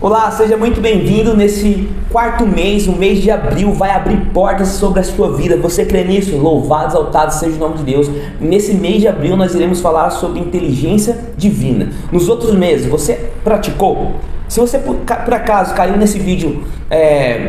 Olá, seja muito bem-vindo nesse quarto mês, o mês de abril vai abrir portas sobre a sua vida. Você crê nisso? Louvado, exaltado seja o nome de Deus. Nesse mês de abril nós iremos falar sobre inteligência divina. Nos outros meses, você praticou? Se você por acaso caiu nesse vídeo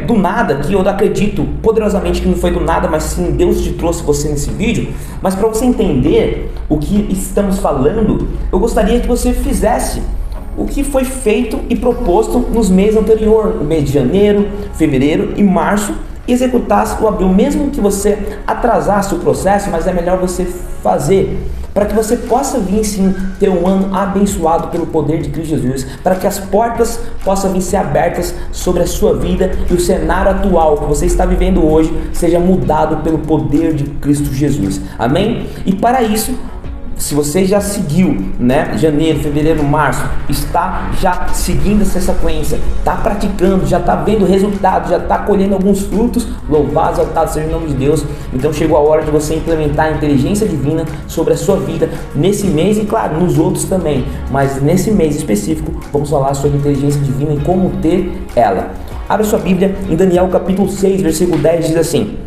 do nada, que eu acredito poderosamente que não foi do nada, mas sim Deus te trouxe você nesse vídeo, mas para você entender o que estamos falando, eu gostaria que você fizesse o que foi feito e proposto nos meses anteriores, o mês de janeiro, fevereiro e março, e executasse o abril, mesmo que você atrasasse o processo, mas é melhor você fazer, para que você possa vir sim ter um ano abençoado pelo poder de Cristo Jesus, para que as portas possam vir ser abertas sobre a sua vida e o cenário atual que você está vivendo hoje seja mudado pelo poder de Cristo Jesus, amém? E para isso, se você já seguiu, janeiro, fevereiro, março, está já seguindo essa sequência, está praticando, já está vendo resultados, já está colhendo alguns frutos, louvado, exaltado seja o nome de Deus. Então chegou a hora de você implementar a inteligência divina sobre a sua vida nesse mês e claro, nos outros também, mas nesse mês específico vamos falar sobre inteligência divina e como ter ela. Abra sua Bíblia em Daniel capítulo 6, versículo 10, diz assim: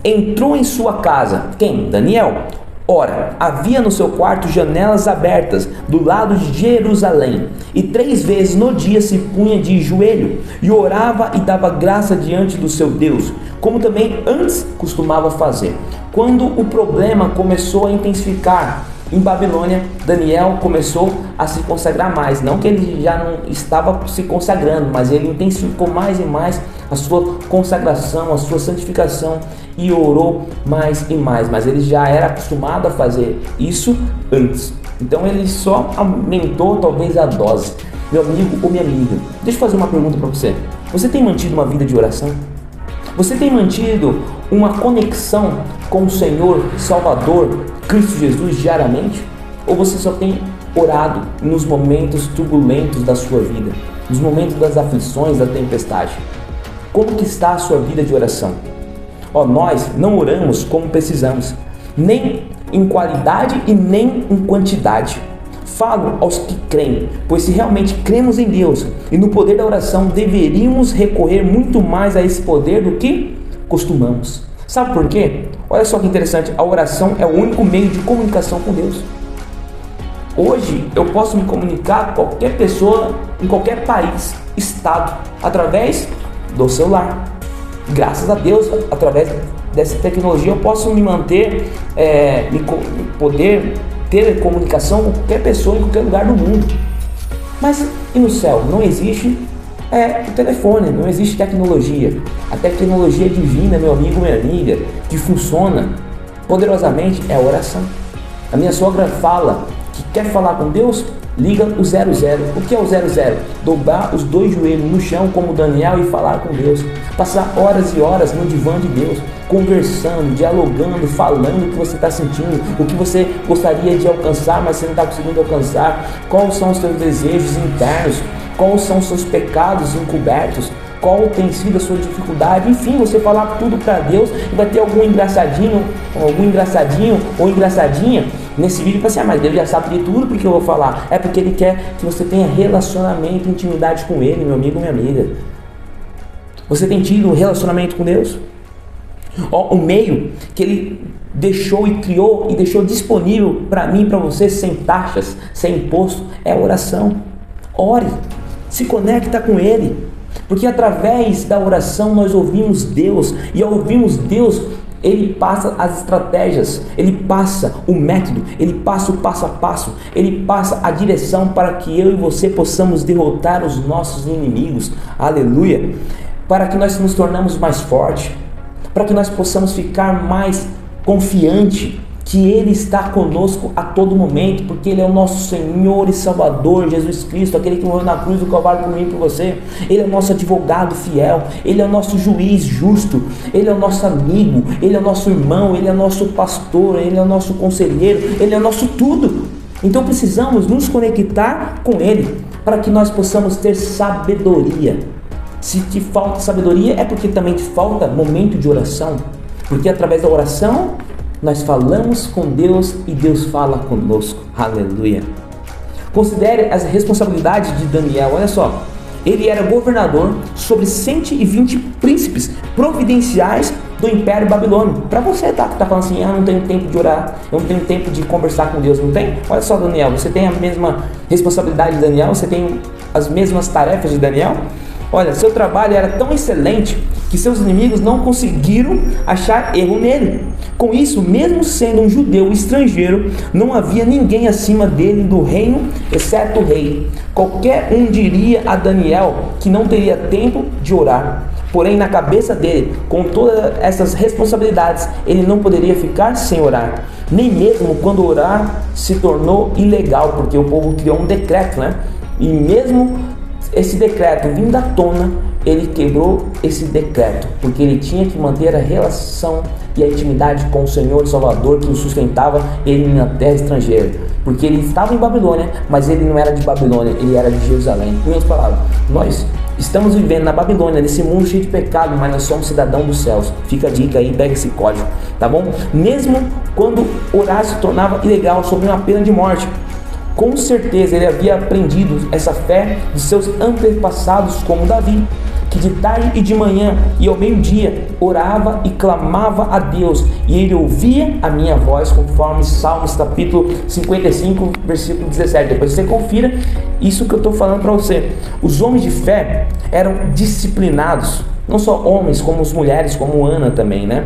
entrou em sua casa, quem? Daniel. Ora, havia no seu quarto janelas abertas do lado de Jerusalém, e 3 vezes no dia se punha de joelho, e orava e dava graça diante do seu Deus, como também antes costumava fazer. Quando o problema começou a intensificar em Babilônia, Daniel começou a se consagrar mais. Não que ele já não estava se consagrando, mas ele intensificou mais e mais a sua consagração, a sua santificação, e orou mais e mais, mas ele já era acostumado a fazer isso antes, então ele só aumentou talvez a dose. Meu amigo ou minha amiga, deixa eu fazer uma pergunta para você. Você tem mantido uma vida de oração? Você tem mantido uma conexão com o Senhor Salvador Cristo Jesus diariamente? Ou você só tem orado nos momentos turbulentos da sua vida, nos momentos das aflições, da tempestade? Como que está a sua vida de oração? Nós não oramos como precisamos, nem em qualidade e nem em quantidade. Falo aos que creem, pois se realmente cremos em Deus e no poder da oração, deveríamos recorrer muito mais a esse poder do que costumamos. Sabe por quê? Olha só que interessante, a oração é o único meio de comunicação com Deus. Hoje eu posso me comunicar com qualquer pessoa, em qualquer país, estado, através do celular. Graças a Deus, através dessa tecnologia eu posso me manter, poder ter comunicação com qualquer pessoa em qualquer lugar do mundo. Mas e no céu? Não existe o telefone, não existe tecnologia. A tecnologia divina, meu amigo, minha amiga, que funciona poderosamente é a oração. A minha sogra fala que quer falar com Deus, liga o 00. O que é o 00? Dobrar os 2 joelhos no chão como Daniel e falar com Deus. Passar horas e horas no divã de Deus, conversando, dialogando, falando o que você está sentindo, o que você gostaria de alcançar, mas você não está conseguindo alcançar. Quais são os seus desejos internos? Quais são os seus pecados encobertos? Qual tem sido a sua dificuldade? Enfim, você falar tudo para Deus e vai ter algum engraçadinho ou engraçadinha nesse vídeo para assim, mas Deus já sabe de tudo porque eu vou falar. É porque Ele quer que você tenha relacionamento, intimidade com Ele, meu amigo, minha amiga. Você tem tido um relacionamento com Deus? O meio que Ele deixou e criou e deixou disponível para mim e para você, sem taxas, sem imposto, é a oração. Ore, se conecta com Ele, porque através da oração nós ouvimos Deus, e ao ouvirmos Deus, Ele passa as estratégias, Ele passa o método, Ele passa o passo a passo, Ele passa a direção para que eu e você possamos derrotar os nossos inimigos, aleluia, para que nós nos tornamos mais fortes, para que nós possamos ficar mais confiante que Ele está conosco a todo momento, porque Ele é o nosso Senhor e Salvador, Jesus Cristo, aquele que morreu na cruz do Calvário por mim e por você. Ele é o nosso advogado fiel, Ele é o nosso juiz justo, Ele é o nosso amigo, Ele é o nosso irmão, Ele é o nosso pastor, Ele é o nosso conselheiro, Ele é o nosso tudo. Então precisamos nos conectar com Ele, para que nós possamos ter sabedoria. Se te falta sabedoria, é porque também te falta momento de oração, porque através da oração nós falamos com Deus e Deus fala conosco, aleluia. Considere as responsabilidades de Daniel, olha só, Ele era governador sobre 120 príncipes providenciais do Império Babilônio. Para você que tá falando assim, não tenho tempo de orar, eu não tenho tempo de conversar com Deus, não tem? Olha só, Daniel, você tem a mesma responsabilidade de Daniel, você tem as mesmas tarefas de Daniel. Olha, seu trabalho era tão excelente que seus inimigos não conseguiram achar erro nele. Com isso, mesmo sendo um judeu estrangeiro, não havia ninguém acima dele do reino, exceto o rei. Qualquer um diria a Daniel que não teria tempo de orar. Porém, na cabeça dele, com todas essas responsabilidades, ele não poderia ficar sem orar. Nem mesmo quando orar se tornou ilegal, porque o povo criou um decreto, né? E mesmo esse decreto vindo à tona, ele quebrou esse decreto, porque ele tinha que manter a relação e a intimidade com o Senhor e Salvador que o sustentava ele na terra estrangeira. Porque ele estava em Babilônia, mas ele não era de Babilônia, ele era de Jerusalém. Em outras palavras, nós estamos vivendo na Babilônia, nesse mundo cheio de pecado, mas nós somos cidadãos dos céus. Fica a dica aí, pega esse código, tá bom? Mesmo quando orar se tornava ilegal, sob uma pena de morte, com certeza ele havia aprendido essa fé de seus antepassados, como Davi, que de tarde e de manhã e ao meio-dia orava e clamava a Deus, e ele ouvia a minha voz, conforme Salmos capítulo 55, versículo 17. Depois você confira isso que eu estou falando para você. Os homens de fé eram disciplinados, não só homens, como as mulheres, como Ana também, né?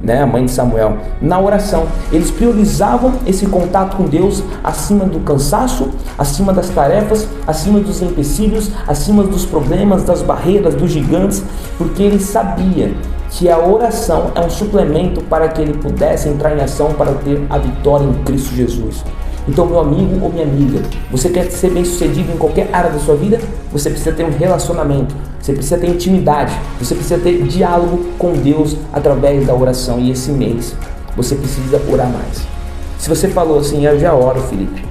A mãe de Samuel, na oração. Eles priorizavam esse contato com Deus acima do cansaço, acima das tarefas, acima dos empecilhos, acima dos problemas, das barreiras, dos gigantes, porque ele sabia que a oração é um suplemento para que ele pudesse entrar em ação para ter a vitória em Cristo Jesus. Então, meu amigo ou minha amiga, você quer ser bem sucedido em qualquer área da sua vida? Você precisa ter um relacionamento, você precisa ter intimidade, você precisa ter diálogo com Deus através da oração. E esse mês você precisa orar mais. Se você falou assim, eu já oro, Felipe,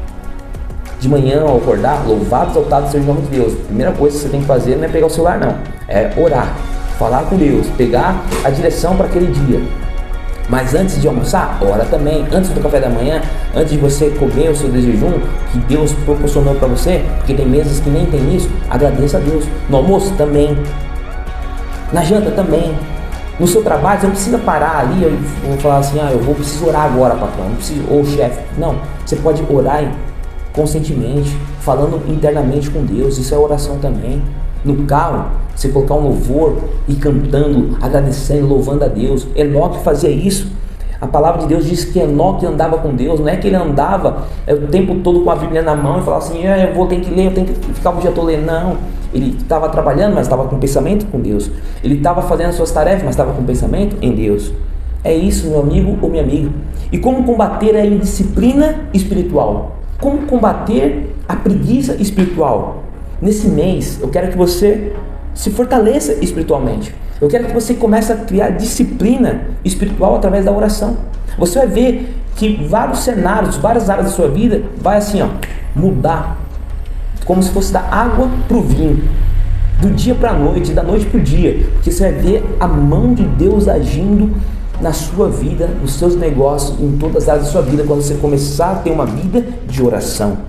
de manhã ao acordar, louvado, exaltado seja o nome de Deus. A primeira coisa que você tem que fazer não é pegar o celular, não, é orar, falar com Deus, pegar a direção para aquele dia. Mas antes de almoçar, ora também. Antes do café da manhã, antes de você comer o seu jejum que Deus proporcionou para você, porque tem mesas que nem tem isso, agradeça a Deus. No almoço também, na janta também, no seu trabalho você não precisa parar ali e vou falar assim, preciso orar agora, patrão, não preciso, ou chefe. Não, você pode orar conscientemente, falando internamente com Deus. Isso é oração também. No carro, você colocar um louvor e cantando, agradecendo, louvando a Deus. Enoque fazia isso. A palavra de Deus diz que Enoque andava com Deus. Não é que ele andava o tempo todo com a Bíblia na mão e falava assim, eu tenho que ler, eu tenho que ficar o dia todo lendo. Não, ele estava trabalhando, mas estava com pensamento com Deus. Ele estava fazendo as suas tarefas, mas estava com pensamento em Deus. É isso, meu amigo ou minha amiga. E como combater a indisciplina espiritual? Como combater a preguiça espiritual? Nesse mês, eu quero que você se fortaleça espiritualmente. Eu quero que você comece a criar disciplina espiritual através da oração. Você vai ver que vários cenários, várias áreas da sua vida vai assim, mudar. Como se fosse da água para o vinho. Do dia para a noite, da noite para o dia. Porque você vai ver a mão de Deus agindo na sua vida, nos seus negócios, em todas as áreas da sua vida, quando você começar a ter uma vida de oração.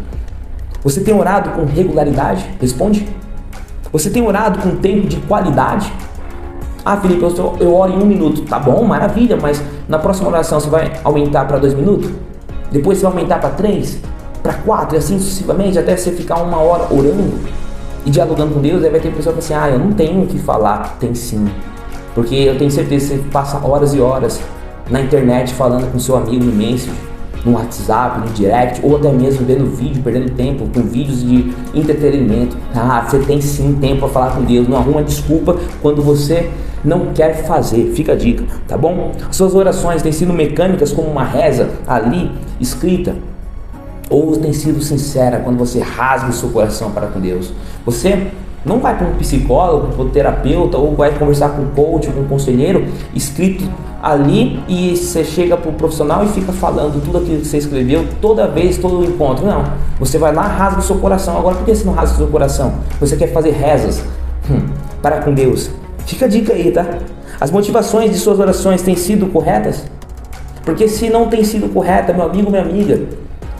Você tem orado com regularidade? Responde. Você tem orado com tempo de qualidade? Felipe, eu oro em 1 minuto. Tá bom, maravilha, mas na próxima oração você vai aumentar para 2 minutos? Depois você vai aumentar para 3, para 4 e assim sucessivamente, até você ficar 1 hora orando e dialogando com Deus. Aí vai ter pessoa que fala assim, eu não tenho o que falar. Tem sim, porque eu tenho certeza que você passa horas e horas na internet falando com seu amigo no Messenger, no WhatsApp, no direct, ou até mesmo vendo vídeo, perdendo tempo com vídeos de entretenimento. Você tem sim tempo para falar com Deus. Não arruma desculpa quando você não quer fazer. Fica a dica, tá bom? Suas orações têm sido mecânicas como uma reza ali escrita, ou tem sido sincera quando você rasga o seu coração para com Deus? Você não vai para um psicólogo, para um terapeuta, ou vai conversar com um coach, com um conselheiro escrito ali, e você chega para o profissional e fica falando tudo aquilo que você escreveu toda vez, todo o encontro. Não, você vai lá, rasga o seu coração. Agora, por que você não rasga o seu coração? Você quer fazer rezas para com Deus? Fica a dica aí, tá? As motivações de suas orações têm sido corretas? Porque se não tem sido correta, meu amigo, minha amiga,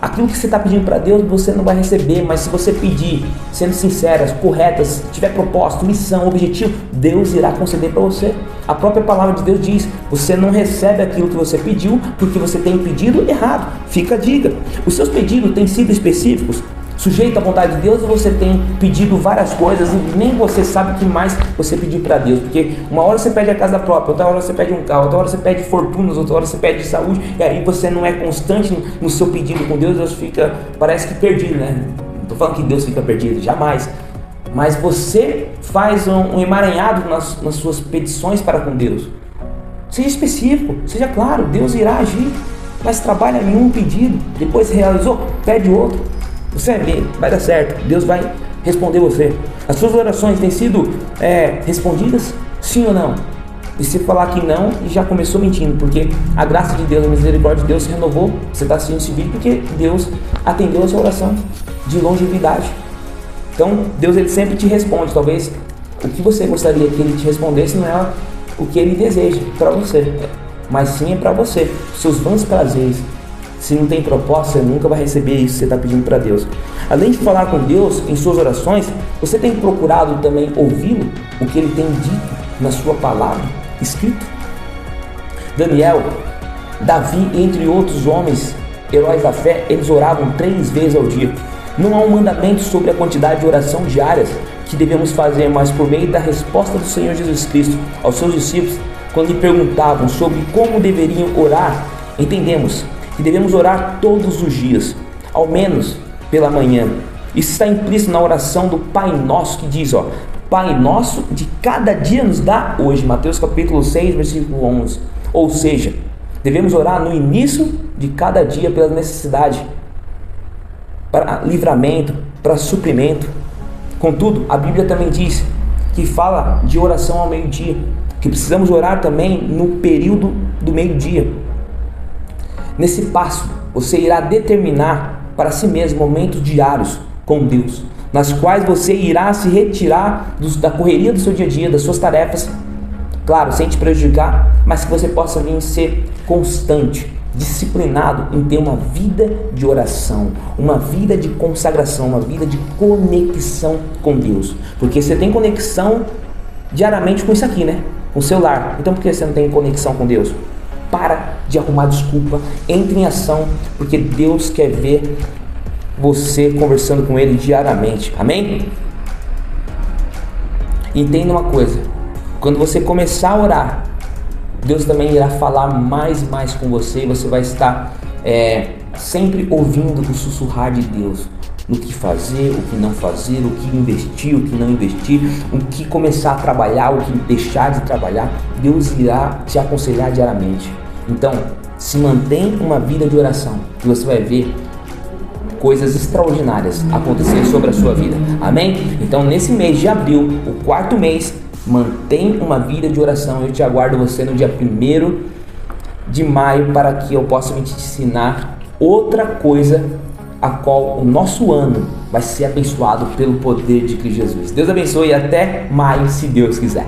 Aquilo que você está pedindo para Deus, você não vai receber, mas se você pedir, sendo sinceras, corretas, tiver propósito, missão, objetivo, Deus irá conceder para você. A própria palavra de Deus diz: você não recebe aquilo que você pediu porque você tem pedido errado. Fica a dica. Os seus pedidos têm sido específicos, sujeito à vontade de Deus, ou você tem pedido várias coisas e nem você sabe o que mais você pediu para Deus? Porque uma hora você pede a casa própria, outra hora você pede um carro, outra hora você pede fortunas, outra hora você pede saúde, e aí você não é constante no seu pedido com Deus, Deus fica, parece que perdido, né? Não estou falando que Deus fica perdido, jamais. Mas você faz um emaranhado nas suas petições para com Deus. Seja específico, seja claro, Deus irá agir, mas trabalha em um pedido, depois realizou, pede outro. Você vai ver, vai dar certo, Deus vai responder você. As suas orações têm sido respondidas? Sim ou não? E se falar que não, já começou mentindo, porque a graça de Deus, a misericórdia de Deus se renovou. Você está assistindo esse vídeo porque Deus atendeu a sua oração de longevidade. Então Deus, ele sempre te responde. Talvez o que você gostaria que ele te respondesse não é o que ele deseja para você, mas sim é para você, seus vãos prazeres. Se não tem propósito, você nunca vai receber isso que você está pedindo para Deus. Além de falar com Deus em suas orações, você tem procurado também ouvi-lo, o que ele tem dito na sua palavra, escrito? Daniel, Davi, entre outros homens, heróis da fé, eles oravam 3 vezes ao dia. Não há um mandamento sobre a quantidade de oração diárias que devemos fazer, mas por meio da resposta do Senhor Jesus Cristo aos seus discípulos, quando lhe perguntavam sobre como deveriam orar, entendemos que devemos orar todos os dias, ao menos pela manhã. Isso está implícito na oração do Pai Nosso, que diz, Pai Nosso de cada dia nos dá hoje, Mateus capítulo 6, versículo 11. Ou seja, devemos orar no início de cada dia pela necessidade, para livramento, para suprimento. Contudo, a Bíblia também diz que fala de oração ao meio-dia, que precisamos orar também no período do meio-dia. Nesse passo, você irá determinar para si mesmo momentos diários com Deus, nas quais você irá se retirar da correria do seu dia a dia, das suas tarefas, claro, sem te prejudicar, mas que você possa vir ser constante, disciplinado em ter uma vida de oração, uma vida de consagração, uma vida de conexão com Deus. Porque você tem conexão diariamente com isso aqui, né? Com o celular. Então por que você não tem conexão com Deus? Para de arrumar desculpa, entre em ação, porque Deus quer ver você conversando com Ele diariamente. Amém? Entenda uma coisa: quando você começar a orar, Deus também irá falar mais e mais com você, e você vai estar sempre ouvindo o sussurrar de Deus, no que fazer, o que não fazer, o que investir, o que não investir, o que começar a trabalhar, o que deixar de trabalhar. Deus irá te aconselhar diariamente. Então, se mantém uma vida de oração, que você vai ver coisas extraordinárias acontecerem sobre a sua vida. Amém? Então, nesse mês de abril, o 4º mês, mantém uma vida de oração. Eu te aguardo você no dia 1º de maio para que eu possa te ensinar outra coisa, a qual o nosso ano vai ser abençoado pelo poder de Cristo Jesus. Deus abençoe e até maio, se Deus quiser.